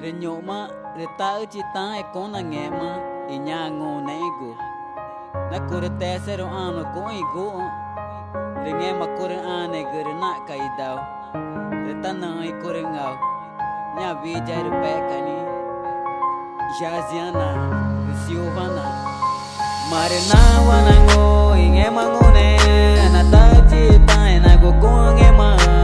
Renyoma retau cita ekona ngema inyango nego. Na kore tesero ano ko igo. Rengema kore ane gere na kaidau. Retana kore ngau. Nya bija rupekani. Jaziana, Silvana. Marina wanango ingema ngone na tau cita na go ngema.